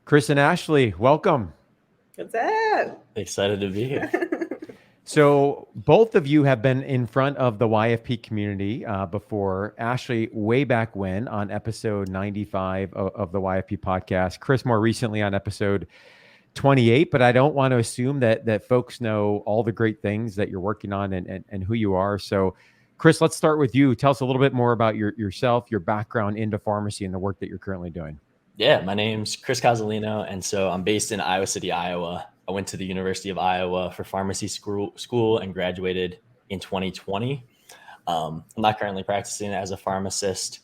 Chris and Ashlee, welcome. What's up? Excited to be here. So both of you have been in front of the YFP community before. Ashlee, way back when on episode 95 of the YFP podcast. Chris, more recently on episode 28. But I don't want to assume that folks know all the great things that you're working on and who you are. So, Chris, let's start with you. Tell us a little bit more about yourself, your background into pharmacy, and the work that you're currently doing. Yeah, my name's Chris Cozzolino, and so I'm based in Iowa City, Iowa. I went to the University of Iowa for pharmacy school and graduated in 2020. I'm not currently practicing as a pharmacist,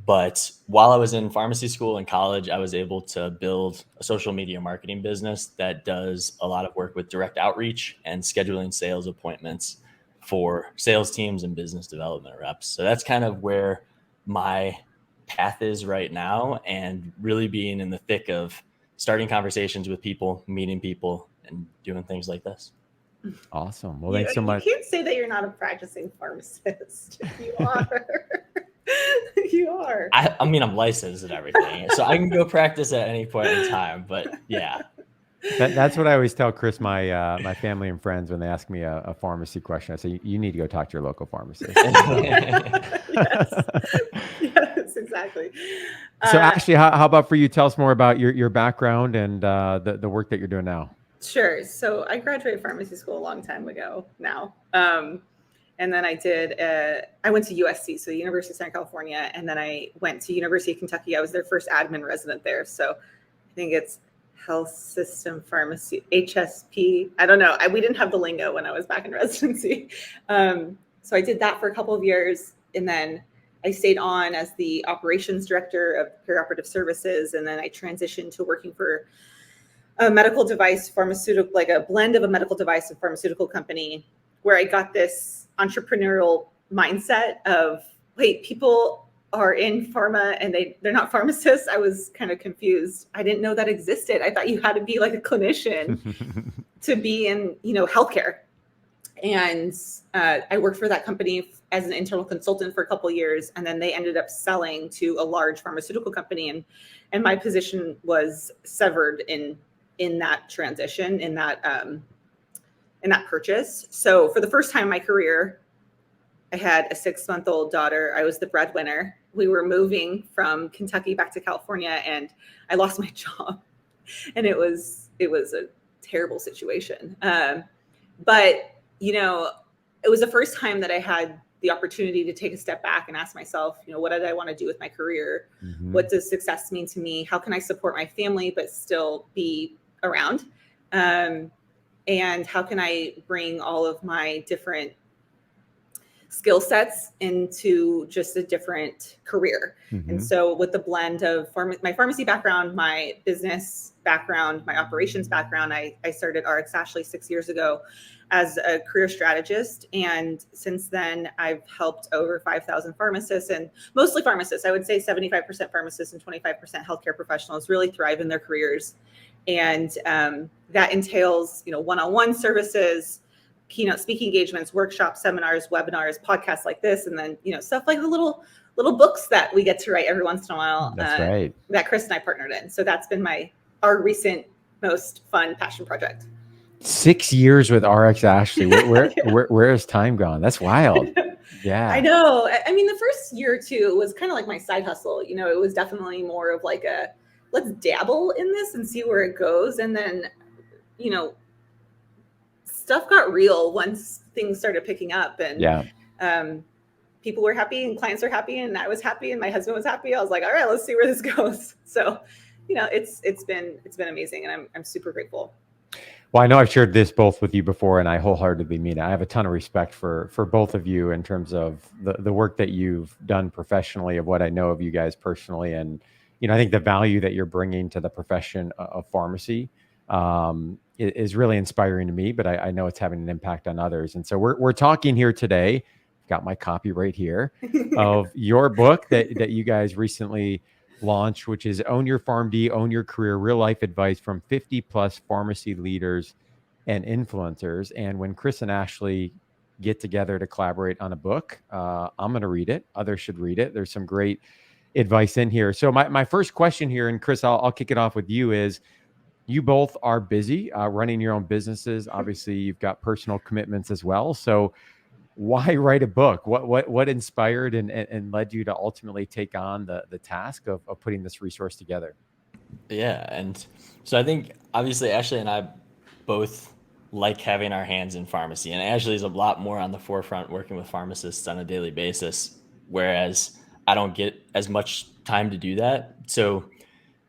but while I was in pharmacy school and college, I was able to build a social media marketing business that does a lot of work with direct outreach and scheduling sales appointments for sales teams and business development reps. So that's kind of where my path is right now, and really being in the thick of starting conversations with people, meeting people, and doing things like this. Awesome. Well, thanks so much. You can't say that you're not a practicing pharmacist. You are. You are. I mean, I'm licensed and everything, so I can go practice at any point in time. But yeah. That's what I always tell Chris, my family and friends, when they ask me a pharmacy question. I say, you need to go talk to your local pharmacist. Yes, exactly. So Ashlee, how about for you? Tell us more about your background and the work that you're doing now. Sure. So I graduated pharmacy school a long time ago now. And then I went to USC, so the University of Southern California, and then I went to University of Kentucky. I was their first admin resident there. So I think it's Health System Pharmacy, HSP. I don't know. We didn't have the lingo when I was back in residency. So I did that for a couple of years. And then I stayed on as the operations director of perioperative services. And then I transitioned to working for a medical device pharmaceutical, like a blend of a medical device and pharmaceutical company, where I got this entrepreneurial mindset of, wait, people are in pharma and they're not pharmacists. I was kind of confused. I didn't know that existed. I thought you had to be like a clinician to be in, healthcare. And I worked for that company as an internal consultant for a couple of years, and then they ended up selling to a large pharmaceutical company, and my position was severed in that transition, in that purchase. So for the first time in my career, I had a 6-month-old daughter. I was the breadwinner. We were moving from Kentucky back to California, and I lost my job, and it was a terrible situation. But it was the first time that I had the opportunity to take a step back and ask myself, what did I want to do with my career? Mm-hmm. What does success mean to me? How can I support my family but still be around? And how can I bring all of my different skill sets into just a different career? Mm-hmm. And so with the blend of my pharmacy background, my business background, my operations background, I started RX Ashlee 6 years ago as a career strategist. And since then, I've helped over 5,000 pharmacists, and mostly pharmacists. I would say 75% pharmacists and 25% healthcare professionals really thrive in their careers. And that entails, one-on-one services, keynote speaking engagements, workshops, seminars, webinars, podcasts like this, and then, stuff like the little books that we get to write every once in a while. That's right. That Chris and I partnered in. So that's been our recent most fun passion project. 6 years with RX Ashlee. Where has time gone? That's wild. Yeah. I know. I mean, the first year or two was kind of like my side hustle. It was definitely more of like let's dabble in this and see where it goes. And then, stuff got real once things started picking up, and people were happy and clients were happy and I was happy and my husband was happy. I was like, all right, let's see where this goes. So, it's been amazing, and I'm super grateful. Well, I know I've shared this both with you before, and I wholeheartedly mean it. I have a ton of respect for both of you in terms of the work that you've done professionally, of what I know of you guys personally. And, I think the value that you're bringing to the profession of pharmacy is really inspiring to me, but I know it's having an impact on others. And so we're talking here today. I've got my copy right here of your book that you guys recently launched, which is Own Your PharmD, Own Your Career, Real Life Advice from 50 plus pharmacy leaders and influencers. And when Chris and Ashlee get together to collaborate on a book, I'm going to read it. Others should read it. There's some great advice in here. So my first question here, and Chris, I'll kick it off with you, is you both are busy running your own businesses. Obviously, you've got personal commitments as well. So why write a book? What inspired and led you to ultimately take on the task of putting this resource together? Yeah. And so I think obviously Ashlee and I both like having our hands in pharmacy, and Ashlee is a lot more on the forefront working with pharmacists on a daily basis, whereas I don't get as much time to do that. So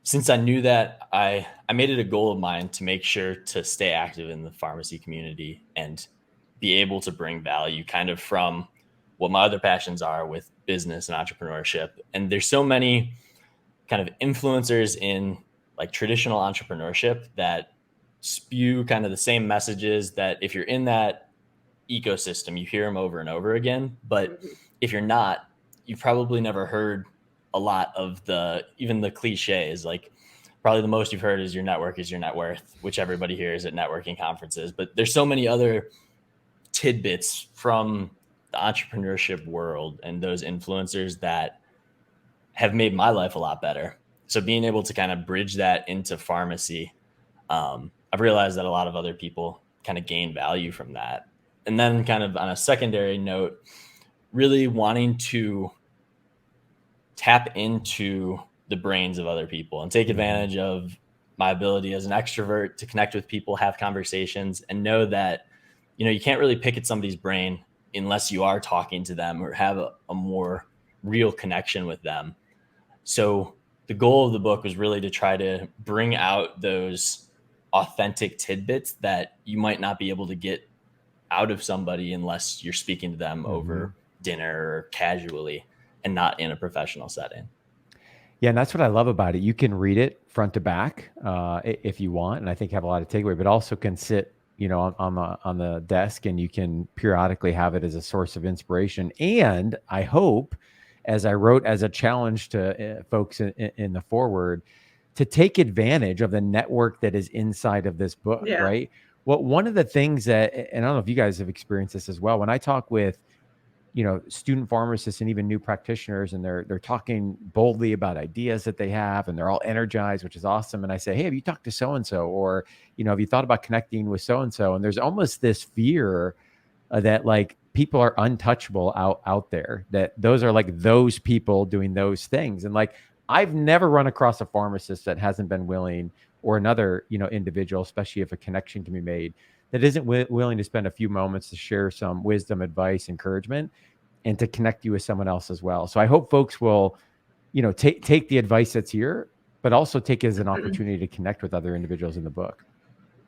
since I knew that, I made it a goal of mine to make sure to stay active in the pharmacy community and be able to bring value kind of from what my other passions are with business and entrepreneurship. And there's so many kind of influencers in like traditional entrepreneurship that spew kind of the same messages that if you're in that ecosystem, you hear them over and over again. But if you're not, you've probably never heard a lot of even the cliches. Like probably the most you've heard is your network is your net worth, which everybody hears at networking conferences. But there's so many other tidbits from the entrepreneurship world and those influencers that have made my life a lot better. So being able to kind of bridge that into pharmacy, I've realized that a lot of other people kind of gain value from that. And then kind of on a secondary note, really wanting to tap into the brains of other people and take advantage of my ability as an extrovert to connect with people, have conversations, and know that, you can't really pick at somebody's brain unless you are talking to them or have a more real connection with them. So the goal of the book was really to try to bring out those authentic tidbits that you might not be able to get out of somebody unless you're speaking to them over dinner or casually and not in a professional setting. Yeah, and that's what I love about it. You can read it front to back if you want, and I think have a lot of takeaway, but also can sit on the desk, and you can periodically have it as a source of inspiration. And I hope, as I wrote as a challenge to folks in the foreword, to take advantage of the network that is inside of this book, right? Well, one of the things that, and I don't know if you guys have experienced this as well, when I talk with student pharmacists and even new practitioners, and they're talking boldly about ideas that they have, and they're all energized, which is awesome. And I say, hey, have you talked to so-and-so? Or, have you thought about connecting with so-and-so? And there's almost this fear that like people are untouchable out there, that those are like those people doing those things. And like, I've never run across a pharmacist that hasn't been willing, or another, individual, especially if a connection can be made, that isn't willing to spend a few moments to share some wisdom, advice, encouragement, and to connect you with someone else as well. So I hope folks will, take the advice that's here, but also take it as an opportunity to connect with other individuals in the book.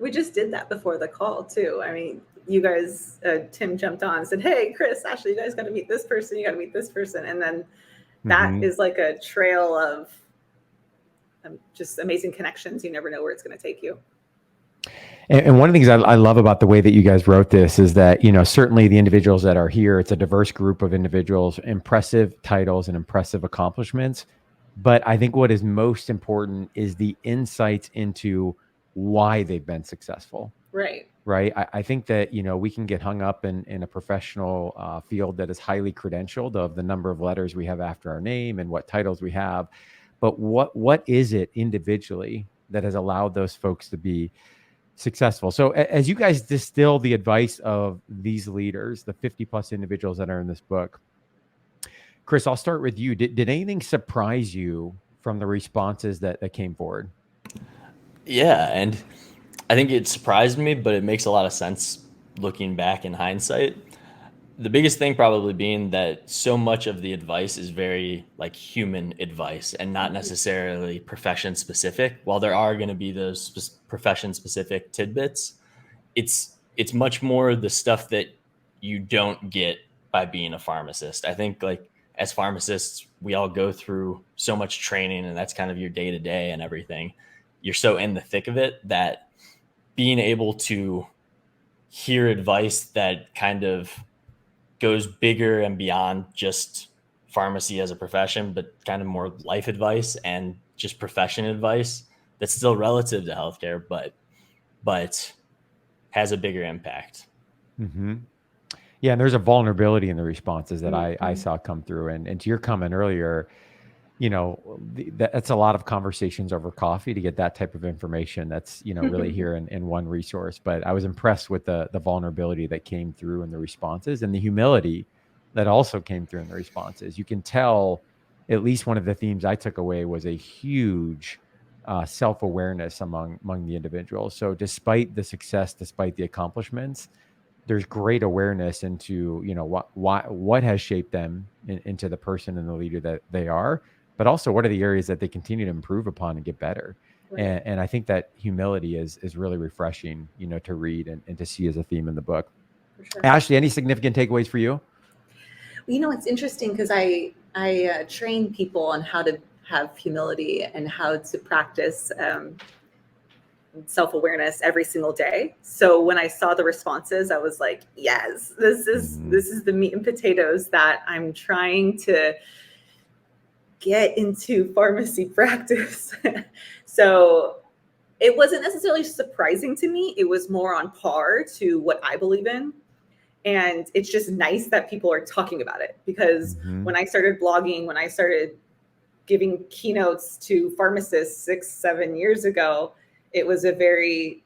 We just did that before the call too. I mean, you guys, Tim jumped on and said, hey, Chris, Ashlee, you guys got to meet this person. You got to meet this person. And then that is like a trail of just amazing connections. You never know where it's going to take you. And one of the things I love about the way that you guys wrote this is that, certainly the individuals that are here, it's a diverse group of individuals, impressive titles and impressive accomplishments. But I think what is most important is the insights into why they've been successful. Right. Right. I think that, we can get hung up in a professional field that is highly credentialed of the number of letters we have after our name and what titles we have. But what is it individually that has allowed those folks to be successful? So as you guys distill the advice of these leaders, the 50 plus individuals that are in this book, Chris, I'll start with you. Did anything surprise you from the responses that came forward? Yeah. And I think it surprised me, but it makes a lot of sense looking back in hindsight. The biggest thing probably being that so much of the advice is very like human advice and not necessarily profession specific. While there are going to be those profession specific tidbits, it's much more the stuff that you don't get by being a pharmacist. I think like as pharmacists, we all go through so much training, and that's kind of your day to day and everything. You're so in the thick of it that being able to hear advice that kind of goes bigger and beyond just pharmacy as a profession, but kind of more life advice and just profession advice that's still relative to healthcare, but has a bigger impact. Yeah, and there's a vulnerability in the responses that I saw come through. And to your comment earlier, that's a lot of conversations over coffee to get that type of information. That's, really here in one resource. But I was impressed with the vulnerability that came through in the responses, and the humility that also came through in the responses. You can tell, at least one of the themes I took away was a huge self-awareness among the individuals. So despite the success, despite the accomplishments, there's great awareness into, what has shaped them into the person and the leader that they are, but also what are the areas that they continue to improve upon and get better. Right. And I think that humility is really refreshing, to read and to see as a theme in the book. For sure. Ashlee, any significant takeaways for you? It's interesting because I train people on how to have humility and how to practice self-awareness every single day. So when I saw the responses, I was like, yes, this is the meat and potatoes that I'm trying to get into pharmacy practice. So it wasn't necessarily surprising to me. It was more on par to what I believe in. And it's just nice that people are talking about it, because when I started blogging, when I started giving keynotes to pharmacists 6-7 years ago, it was a very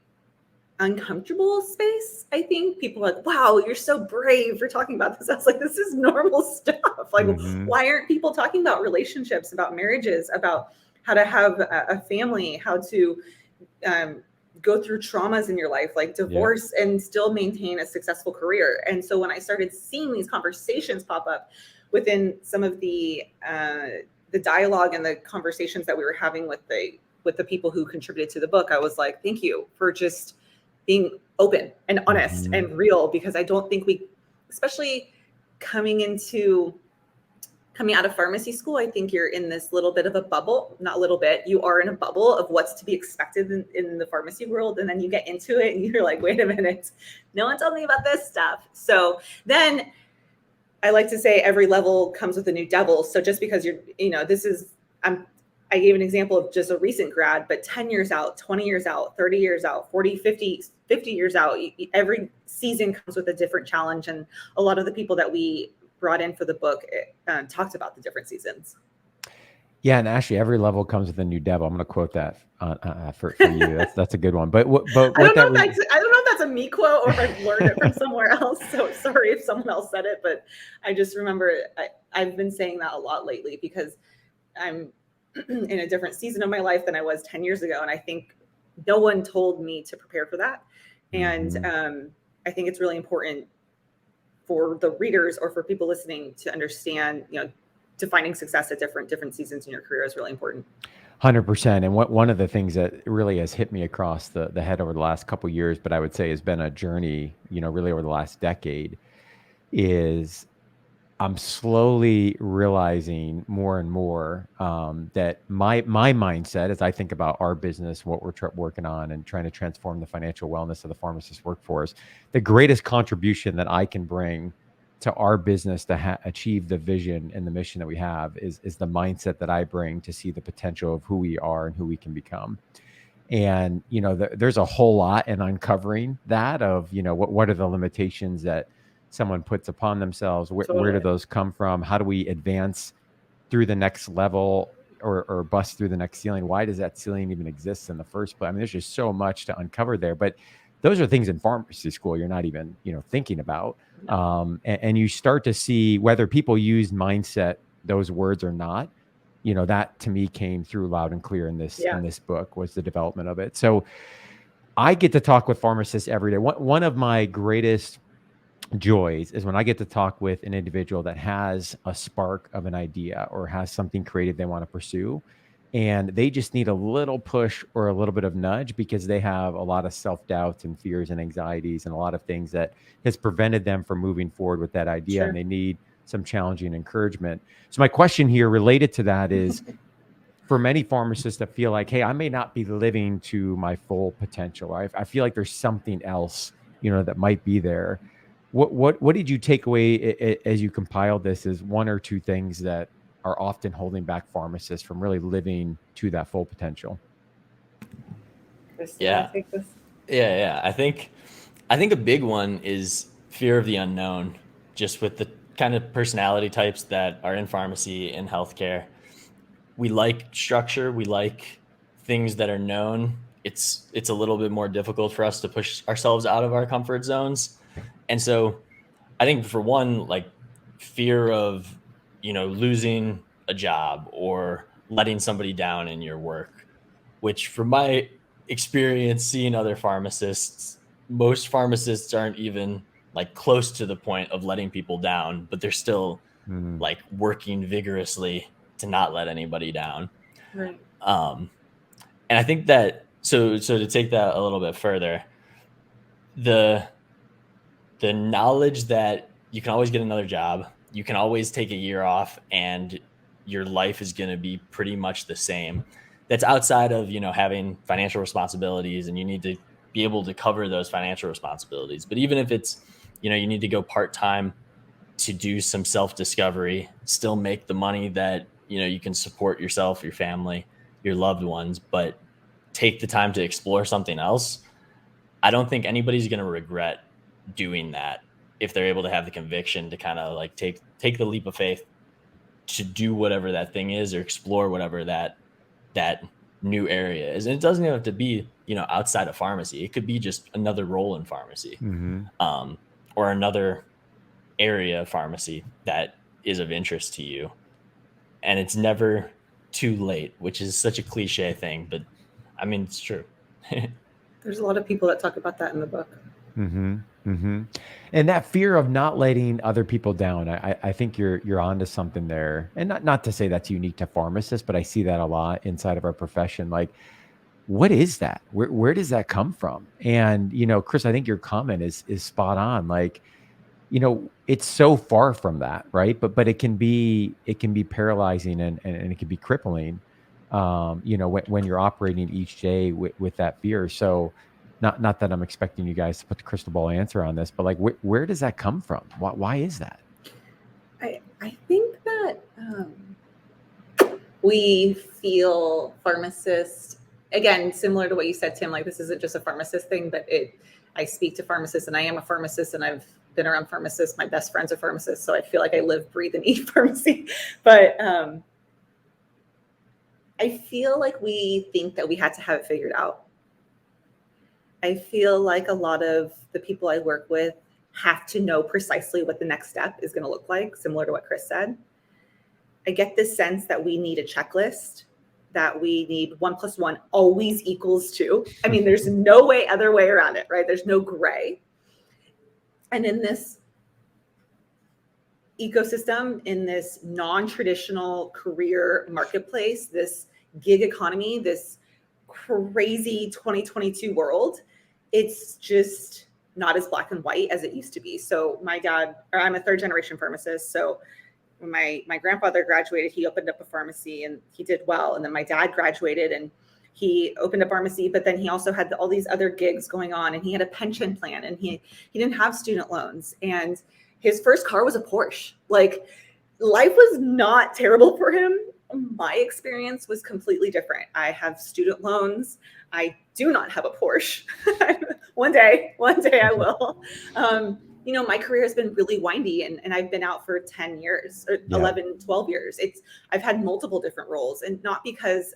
uncomfortable space. I think people were like, wow, you're so brave for talking about this. I was like, this is normal stuff. Like, why aren't people talking about relationships, about marriages, about how to have a family, how to go through traumas in your life, like divorce, and still maintain a successful career? And so when I started seeing these conversations pop up within some of the dialogue and the conversations that we were having with the people who contributed to the book, I was like, thank you for just being open and honest and real, because I don't think we, especially coming out of pharmacy school, I think you're in this little bit of a bubble, not a little bit, you are in a bubble of what's to be expected in the pharmacy world. And then you get into it and you're like, wait a minute, no one told me about this stuff. So then I like to say every level comes with a new devil. So just because I gave an example of just a recent grad, but 10 years out, 20 years out, 30 years out, 40, 50 years out, every season comes with a different challenge. And a lot of the people that we brought in for the book talked about the different seasons. Yeah, and actually, every level comes with a new devil. I'm going to quote that for you. That's a good one. But I don't know if that's a me quote or if I've learned it from somewhere else. So sorry if someone else said it, but I just remember I've been saying that a lot lately, because I'm in a different season of my life than I was 10 years ago. And I think no one told me to prepare for that. And I think it's really important for the readers or for people listening to understand, defining success at different seasons in your career is really important. 100%. And one of the things that really has hit me across the head over the last couple of years, but I would say has been a journey, really over the last decade, is I'm slowly realizing more and more that my mindset, as I think about our business, what we're working on and trying to transform the financial wellness of the pharmacist workforce, the greatest contribution that I can bring to our business to achieve the vision and the mission that we have is the mindset that I bring to see the potential of who we are and who we can become. And, there's a whole lot in uncovering that of, what are the limitations that someone puts upon themselves, where do those come from? How do we advance through the next level or bust through the next ceiling? Why does that ceiling even exist in the first place? I mean, there's just so much to uncover there, but those are things in pharmacy school you're not even, thinking about. And you start to see whether people use mindset, those words or not, that to me came through loud and clear in this book, was the development of it. So I get to talk with pharmacists every day. One of my greatest joys is when I get to talk with an individual that has a spark of an idea or has something creative they want to pursue, and they just need a little push or a little bit of nudge because they have a lot of self-doubts and fears and anxieties and a lot of things that has prevented them from moving forward with that idea. Sure. And they need some challenging encouragement. So my question here related to that is, for many pharmacists that feel like, hey, I may not be living to my full potential. I feel like there's something else, that might be there. What did you take away as you compiled this as one or two things that are often holding back pharmacists from really living to that full potential? Chris, Yeah. take this? Yeah. I think a big one is fear of the unknown, just with the kind of personality types that are in pharmacy and healthcare. we like structure. We like things that are known. It's a little bit more difficult for us to push ourselves out of our comfort zones. And so I think for one, like fear of, losing a job or letting somebody down in your work, which from my experience seeing other pharmacists, most pharmacists aren't even like close to the point of letting people down, but they're still like working vigorously to not let anybody down. Right. And I think that, so to take that a little bit further, the knowledge that you can always get another job, you can always take a year off, and your life is going to be pretty much the same. That's outside of, having financial responsibilities, and you need to be able to cover those financial responsibilities. But even if it's, you need to go part-time to do some self-discovery, still make the money that, you can support yourself, your family, your loved ones, but take the time to explore something else. I don't think anybody's going to regret doing that if they're able to have the conviction to kind of like take the leap of faith to do whatever that thing is, or explore whatever that new area is. And it doesn't even have to be, outside of pharmacy. It could be just another role in pharmacy, or another area of pharmacy that is of interest to you. And it's never too late, which is such a cliche thing, but I mean, it's true. There's a lot of people that talk about that in the book. And that fear of not letting other people down, I think you're onto something there. And not to say that's unique to pharmacists, but I see that a lot inside of our profession. Like, what is that? Where does that come from? And, Chris, I think your comment is spot on. Like, it's so far from that, right? But it can be paralyzing and it can be crippling, when you're operating each day with that fear. So not that I'm expecting you guys to put the crystal ball answer on this, but like, where does that come from? Why is that? I think that we feel pharmacists, again, similar to what you said, Tim, like this isn't just a pharmacist thing, but I speak to pharmacists, and I am a pharmacist, and I've been around pharmacists. My best friends are pharmacists, so I feel like I live, breathe, and eat pharmacy. But I feel like we think that we had to have it figured out. I feel like a lot of the people I work with have to know precisely what the next step is going to look like, similar to what Chris said. I get this sense that we need a checklist, that we need 1 + 1 always equals 2. I mean, there's no other way around it, right? There's no gray. And in this ecosystem, in this non-traditional career marketplace, this gig economy, this crazy 2022 world, it's just not as black and white as it used to be. So I'm a 3rd generation pharmacist. So when my grandfather graduated, he opened up a pharmacy and he did well. And then my dad graduated and he opened a pharmacy, but then he also had all these other gigs going on, and he had a pension plan, and he didn't have student loans, and his first car was a Porsche. Like, life was not terrible for him. My experience was completely different. I have student loans. I do not have a Porsche. One day I will. My career has been really windy, and I've been out for 10 years or 11, 12 years. I've had multiple different roles, and not because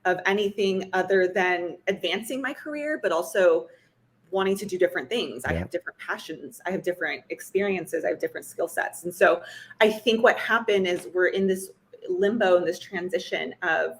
of anything other than advancing my career, but also wanting to do different things. I have different passions. I have different experiences. I have different skill sets. And so I think what happened is we're in this limbo, in this transition of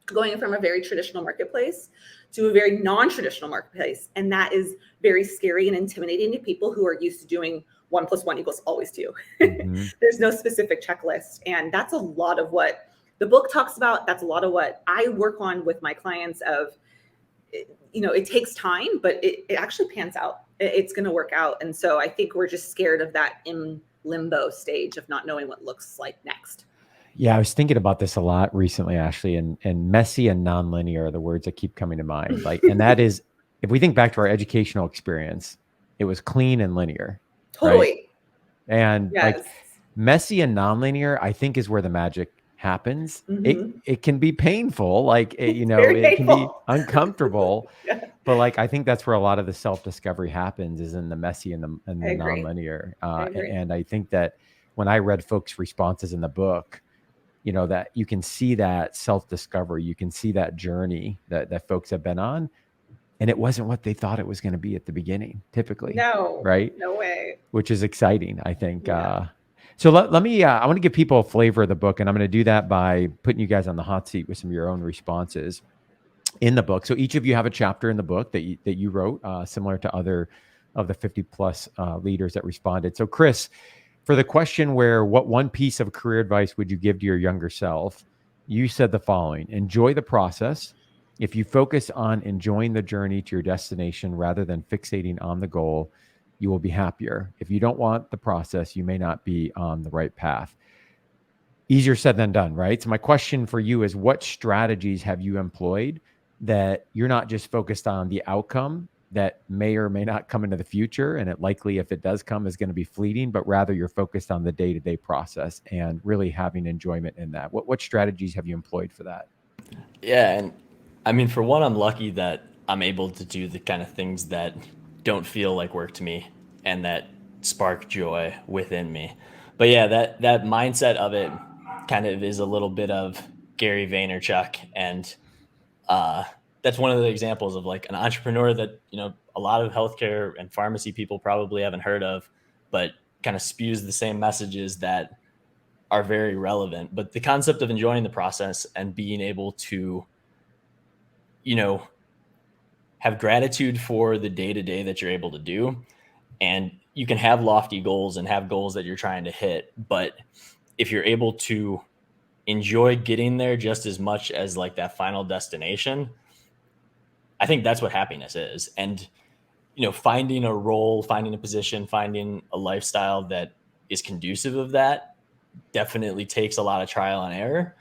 going from a very traditional marketplace to a very non-traditional marketplace. And that is very scary and intimidating to people who are used to doing 1 + 1 = always 2. There's no specific checklist. And that's a lot of what the book talks about. That's a lot of what I work on with my clients of, it takes time, but it actually pans out. It's going to work out. And so I think we're just scared of that in limbo stage of not knowing what looks like next. Yeah, I was thinking about this a lot recently, Ashlee, and messy and nonlinear are the words that keep coming to mind. Like, and that is, if we think back to our educational experience, it was clean and linear. Totally. Right? And like messy and nonlinear, I think is where the magic happens. It can be painful, like it can be uncomfortable, but like I think that's where a lot of the self-discovery happens, is in the messy and the nonlinear. And I think that when I read folks' responses in the book, that you can see that self-discovery, you can see that journey that folks have been on, and it wasn't what they thought it was going to be at the beginning, typically. No, right? No way. Which is exciting, I think. Yeah. So let me, I want to give people a flavor of the book, and I'm going to do that by putting you guys on the hot seat with some of your own responses in the book. So each of you have a chapter in the book that you wrote, similar to other of the 50 plus leaders that responded. So Chris, for the question what one piece of career advice would you give to your younger self? You said the following: enjoy the process. If you focus on enjoying the journey to your destination rather than fixating on the goal, you will be happier. If you don't want the process, you may not be on the right path. Easier said than done, right? So my question for you is, what strategies have you employed that you're not just focused on the outcome that may or may not come into the future, and it likely, if it does come, is going to be fleeting, but rather you're focused on the day-to-day process and really having enjoyment in that? What strategies have you employed for that? Yeah, and I mean, for one, I'm lucky that I'm able to do the kind of things that don't feel like work to me and that spark joy within me. But yeah, that mindset of it kind of is a little bit of Gary Vaynerchuk, and that's one of the examples of like an entrepreneur that, a lot of healthcare and pharmacy people probably haven't heard of, but kind of spews the same messages that are very relevant. But the concept of enjoying the process and being able to, have gratitude for the day-to-day that you're able to do. And you can have lofty goals and have goals that you're trying to hit, but if you're able to enjoy getting there just as much as like that final destination, I think that's what happiness is. And, finding a role, finding a position, finding a lifestyle that is conducive of that definitely takes a lot of trial and error.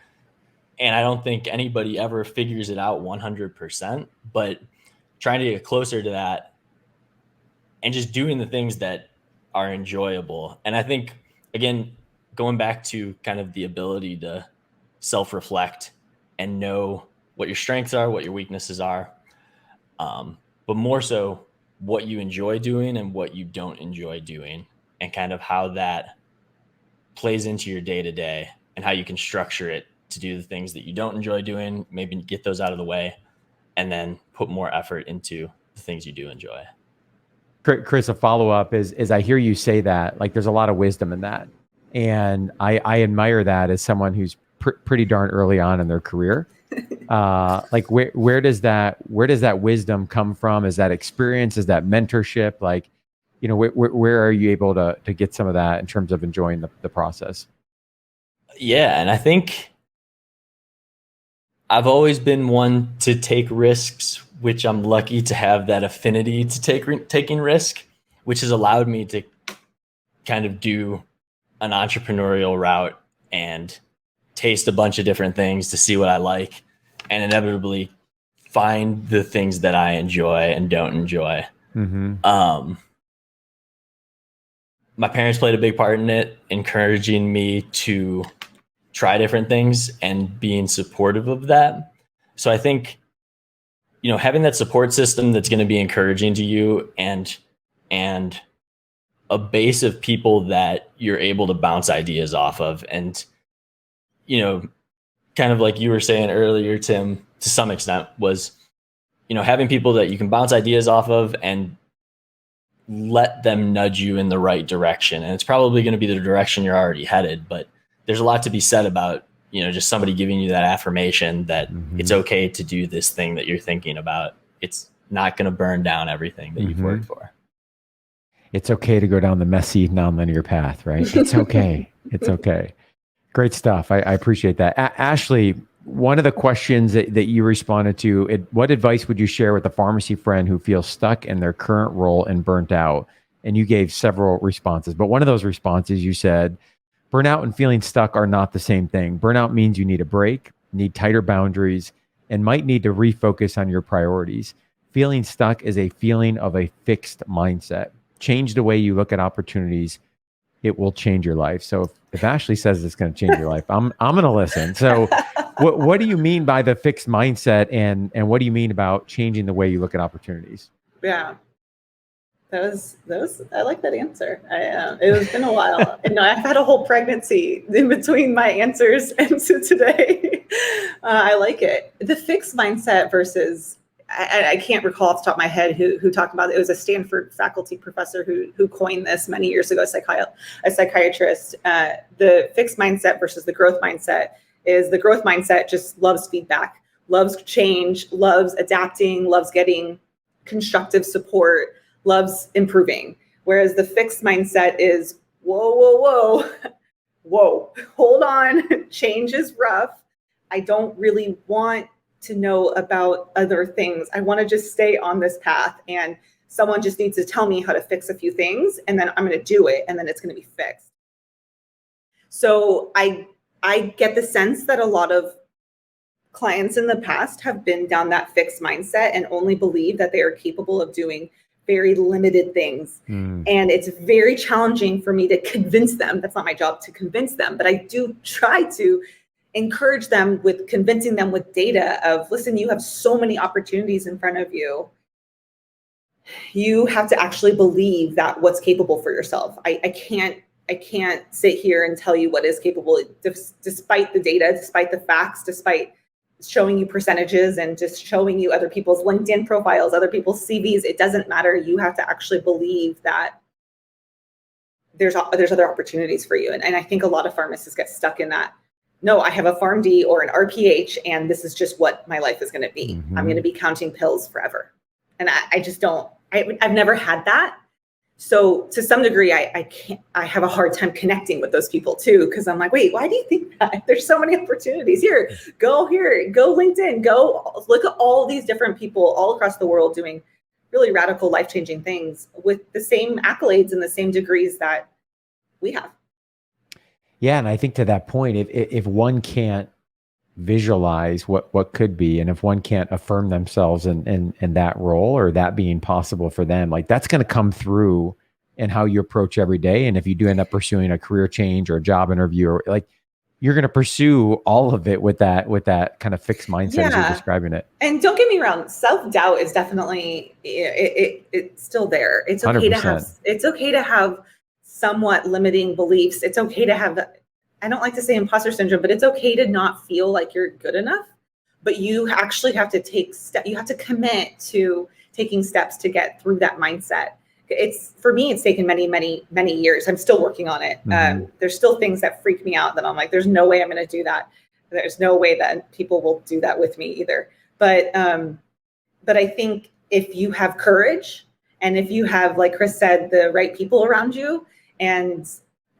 And I don't think anybody ever figures it out 100%, but trying to get closer to that and just doing the things that are enjoyable. And I think, again, going back to kind of the ability to self-reflect and know what your strengths are, what your weaknesses are, but more so what you enjoy doing and what you don't enjoy doing, and kind of how that plays into your day-to-day and how you can structure it to do the things that you don't enjoy doing, maybe get those out of the way, and then put more effort into the things you do enjoy. Chris, a follow-up is I hear you say that, like, there's a lot of wisdom in that. And I admire that as someone who's pretty darn early on in their career. Like where does that wisdom come from? Is that experience? Is that mentorship? Like, where are you able to get some of that in terms of enjoying the process? Yeah. And I think I've always been one to take risks, which I'm lucky to have that affinity to taking risk, which has allowed me to kind of do an entrepreneurial route and taste a bunch of different things to see what I like, and inevitably find the things that I enjoy and don't enjoy. Mm-hmm. My parents played a big part in it, encouraging me to try different things and being supportive of that. So I think, having that support system that's going to be encouraging to you and a base of people that you're able to bounce ideas off of. And, kind of like you were saying earlier, Tim, to some extent, was, having people that you can bounce ideas off of and let them nudge you in the right direction. And it's probably going to be the direction you're already headed, but there's a lot to be said about, just somebody giving you that affirmation that it's okay to do this thing that you're thinking about. It's not going to burn down everything that you've worked for. It's okay to go down the messy, non-linear path, right? It's okay. It's okay. Great stuff. I appreciate that. Ashlee, one of the questions that you responded to, what advice would you share with a pharmacy friend who feels stuck in their current role and burnt out? And you gave several responses, but one of those responses, you said, burnout and feeling stuck are not the same thing. Burnout means you need a break, need tighter boundaries, and might need to refocus on your priorities. Feeling stuck is a feeling of a fixed mindset. Change the way you look at opportunities. It will change your life. So if Ashlee says it's going to change your life, I'm going to listen. So what do you mean by the fixed mindset, and what do you mean about changing the way you look at opportunities? Yeah. I like that answer. It has been a while, and I've had a whole pregnancy in between my answers and to today. I like it. The fixed mindset versus, I can't recall off the top of my head who talked about it. It was a Stanford faculty professor who coined this many years ago, a psychiatrist. The fixed mindset versus the growth mindset is the growth mindset just loves feedback, loves change, loves adapting, loves getting constructive support, loves improving. Whereas the fixed mindset is, whoa, hold on. Change is rough. I don't really want to know about other things. I want to just stay on this path, and someone just needs to tell me how to fix a few things, and then I'm going to do it, and then it's going to be fixed. So I get the sense that a lot of clients in the past have been down that fixed mindset and only believe that they are capable of doing very limited things. And it's very challenging for me to convince them. That's not my job to convince them, but I do try to encourage them with convincing them with data of, listen, you have so many opportunities in front of you. You have to actually believe that what's capable for yourself. I can't sit here and tell you what is capable, despite the data, despite the facts, despite showing you percentages and just showing you other people's LinkedIn profiles, other people's CVs. It doesn't matter. You have to actually believe that there's other opportunities for you. And I think a lot of pharmacists get stuck in that. No, I have a PharmD or an RPH, and this is just what my life is going to be. I'm going to be counting pills forever. And I just don't, I've never had that. So to some degree, I have a hard time connecting with those people too, because I'm like, wait, why do you think that? There's so many opportunities here. Go LinkedIn, go look at all these different people all across the world doing really radical, life-changing things with the same accolades and the same degrees that we have. Yeah, and I think to that point, if one can't visualize what could be, and if one can't affirm themselves in that role or that being possible for them, like that's going to come through in how you approach every day. And if you do end up pursuing a career change or a job interview, or like you're going to pursue all of it with that kind of fixed mindset as you're describing it. And don't get me wrong, self-doubt is definitely it's still there. It's okay 100%. to have somewhat limiting beliefs. It's okay to have, I don't like to say imposter syndrome, but it's okay to not feel like you're good enough. But you actually have to you have to commit to taking steps to get through that mindset. For me, it's taken many, many, many years. I'm still working on it. There's still things that freak me out that I'm like, there's no way I'm going to do that. There's no way that people will do that with me either. But I think if you have courage, and if you have, like Chris said, the right people around you, and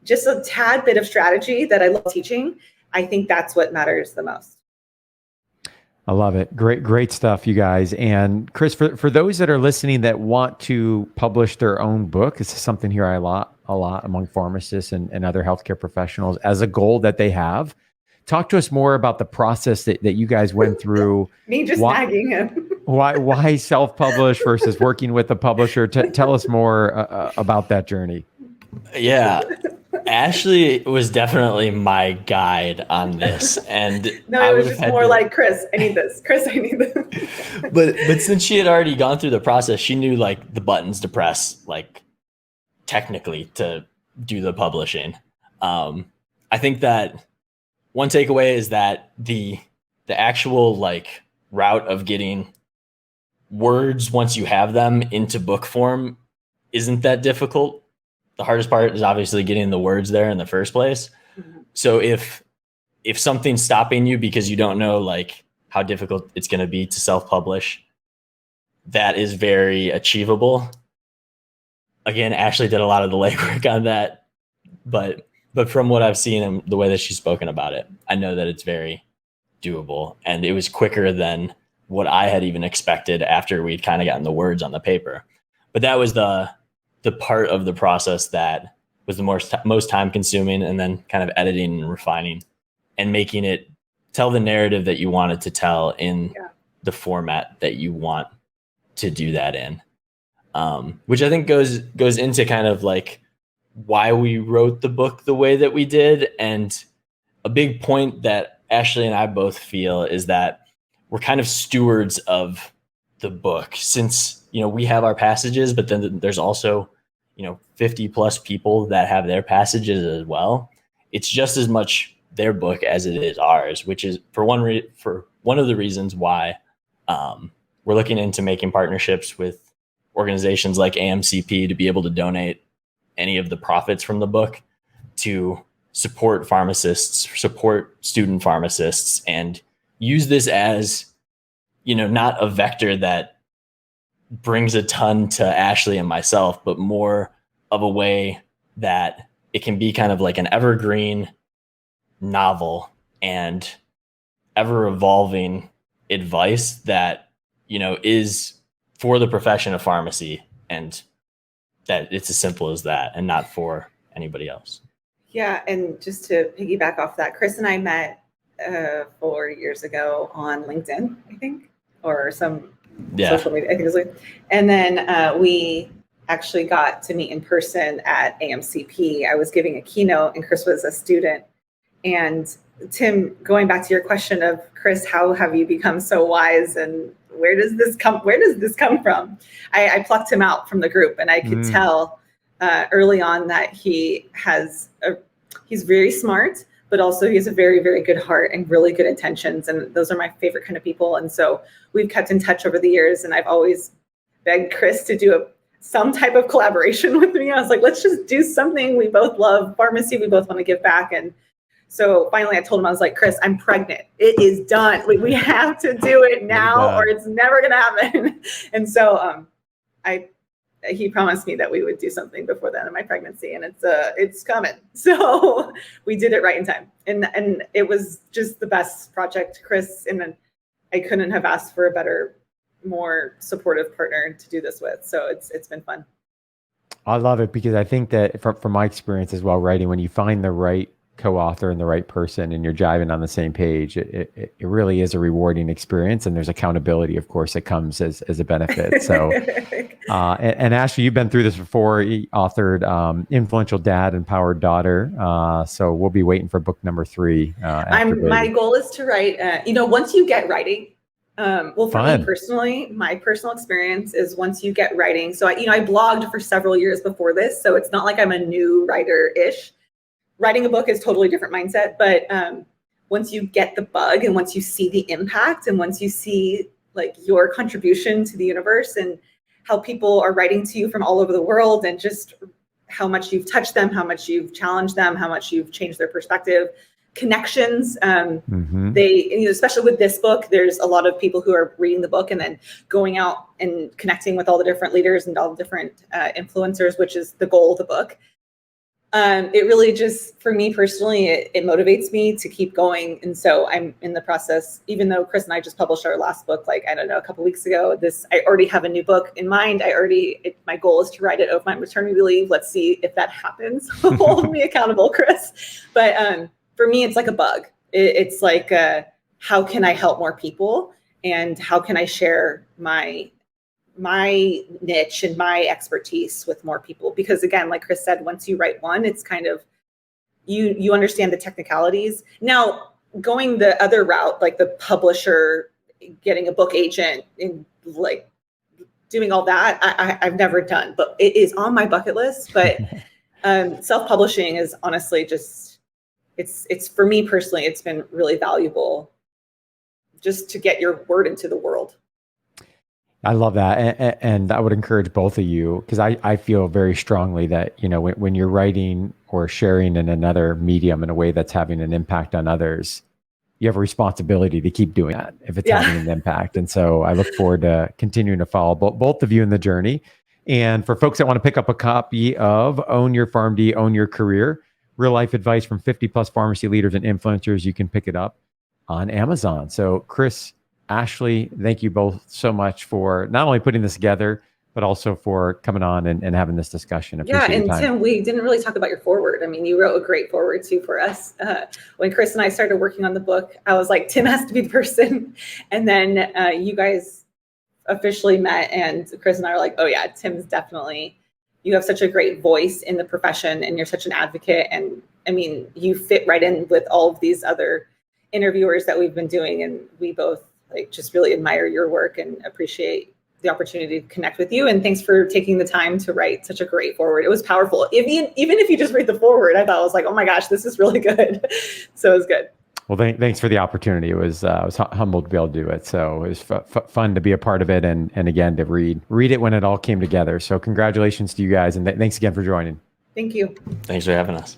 just a tad bit of strategy that I love teaching, I think that's what matters the most. I love it. Great stuff, you guys. And Chris, for those that are listening that want to publish their own book, this is something here a lot among pharmacists and other healthcare professionals as a goal that they have. Talk to us more about the process that you guys went through. Me just nagging him. Why self-publish versus working with a publisher? Tell us more about that journey. Yeah. Ashlee was definitely my guide on this, and no, it was just more like, Chris, I need this. Chris, I need this. but since she had already gone through the process, she knew like the buttons to press, like technically to do the publishing. I think that one takeaway is that the actual like route of getting words once you have them into book form isn't that difficult. The hardest part is obviously getting the words there in the first place. So if something's stopping you because you don't know like how difficult it's going to be to self-publish, that is very achievable. Again, Ashlee did a lot of the legwork on that, but from what I've seen and the way that she's spoken about it, I know that it's very doable, and it was quicker than what I had even expected after we'd kind of gotten the words on the paper. But that was the part of the process that was the most time consuming, and then kind of editing and refining and making it tell the narrative that you wanted to tell in the format that you want to do that in. Which I think goes into kind of like why we wrote the book the way that we did. And a big point that Ashlee and I both feel is that we're kind of stewards of the book, since, we have our passages, but then there's also, 50 plus people that have their passages as well. It's just as much their book as it is ours, which is for one of the reasons why we're looking into making partnerships with organizations like AMCP to be able to donate any of the profits from the book to support pharmacists, support student pharmacists, and use this as, not a vector that brings a ton to Ashlee and myself, but more of a way that it can be kind of like an evergreen novel and ever evolving advice that, is for the profession of pharmacy, and that it's as simple as that and not for anybody else. Yeah. And just to piggyback off that, Chris and I met 4 years ago on LinkedIn, I think, or some social media, I think it was. And then we actually got to meet in person at AMCP. I was giving a keynote and Chris was a student. And Tim, going back to your question of, Chris, how have you become so wise, and where does this come from? I plucked him out from the group, and I could tell early on that he's very smart, but also he has a very, very good heart and really good intentions. And those are my favorite kind of people. And so we've kept in touch over the years, and I've always begged Chris to do some type of collaboration with me. I was like, let's just do something. We both love pharmacy. We both want to give back. And so finally I told him, I was like, Chris, I'm pregnant. It is done. We have to do it now or it's never going to happen. And so he promised me that we would do something before the end of my pregnancy, and it's coming. So we did it right in time. And it was just the best project, Chris. And I couldn't have asked for a better, more supportive partner to do this with. So it's been fun. I love it, because I think that from my experience as well, writing, when you find the right co-author and the right person and you're jiving on the same page, it really is a rewarding experience. And there's accountability, of course, that comes as a benefit. So, and Ashlee, you've been through this before. You authored Influential Dad, Empowered Daughter. So we'll be waiting for book number 3. My goal is to write, once you get writing, well, for Fun. me personally, my personal experience is once you get writing. So I blogged for several years before this, so it's not like I'm a new writer-ish. Writing a book is totally different mindset, but once you get the bug, and once you see the impact, and once you see like your contribution to the universe and how people are writing to you from all over the world, and just how much you've touched them, how much you've challenged them, how much you've changed their perspective, connections. They, especially with this book, there's a lot of people who are reading the book and then going out and connecting with all the different leaders and all the different influencers, which is the goal of the book. It really just, for me personally, it motivates me to keep going. And so I'm in the process, even though Chris and I just published our last book, like, I don't know, a couple weeks ago, I already have a new book in mind. My goal is to write it over my maternity leave. Let's see if that happens. Hold me accountable, Chris. But for me, it's like a bug. It's like, how can I help more people? And how can I share my niche and my expertise with more people? Because again, like Chris said, once you write one, it's kind of, you understand the technicalities. Now, going the other route, like the publisher, getting a book agent, and like doing all that, I've never done, but it is on my bucket list. But self-publishing is honestly just, it's for me personally, it's been really valuable just to get your word into the world. I love that. And I would encourage both of you, because I feel very strongly that, when you're writing or sharing in another medium in a way that's having an impact on others, you have a responsibility to keep doing that if it's having an impact. And so I look forward to continuing to follow both of you in the journey. And for folks that want to pick up a copy of Own Your PharmD, Own Your Career, real life advice from 50 plus pharmacy leaders and influencers, you can pick it up on Amazon. So Chris, Ashlee, thank you both so much for not only putting this together, but also for coming on and having this discussion. Appreciate your time. Tim, we didn't really talk about your foreword. I mean, you wrote a great foreword too for us. When Chris and I started working on the book, I was like, Tim has to be the person. And then you guys officially met, and Chris and I were like, oh yeah, Tim's definitely, you have such a great voice in the profession, and you're such an advocate. And I mean, you fit right in with all of these other interviewers that we've been doing, and we both just really admire your work and appreciate the opportunity to connect with you. And thanks for taking the time to write such a great forward. It was powerful. Even if you just read the forward, I thought I was like, oh my gosh, this is really good. So it was good. Well, thanks for the opportunity. I was humbled to be able to do it. So it was fun to be a part of it, and again to read it when it all came together. So congratulations to you guys, and thanks again for joining. Thank you. Thanks for having us.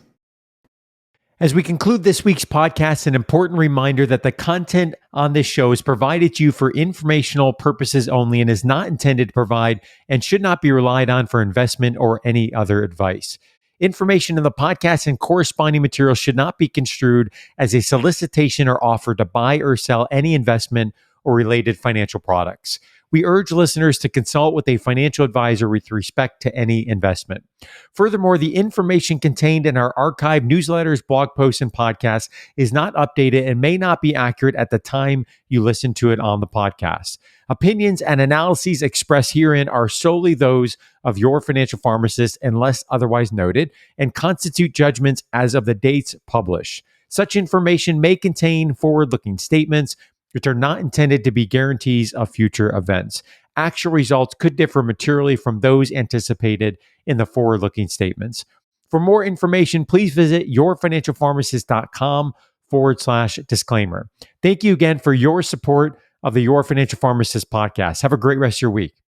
As we conclude this week's podcast, an important reminder that the content on this show is provided to you for informational purposes only and is not intended to provide and should not be relied on for investment or any other advice. Information in the podcast and corresponding material should not be construed as a solicitation or offer to buy or sell any investment or related financial products. We urge listeners to consult with a financial advisor with respect to any investment. Furthermore, the information contained in our archived newsletters, blog posts, and podcasts is not updated and may not be accurate at the time you listen to it on the podcast. Opinions and analyses expressed herein are solely those of your financial pharmacist unless otherwise noted and constitute judgments as of the dates published. Such information may contain forward-looking statements which are not intended to be guarantees of future events. Actual results could differ materially from those anticipated in the forward-looking statements. For more information, please visit yourfinancialpharmacist.com/disclaimer. Thank you again for your support of the Your Financial Pharmacist podcast. Have a great rest of your week.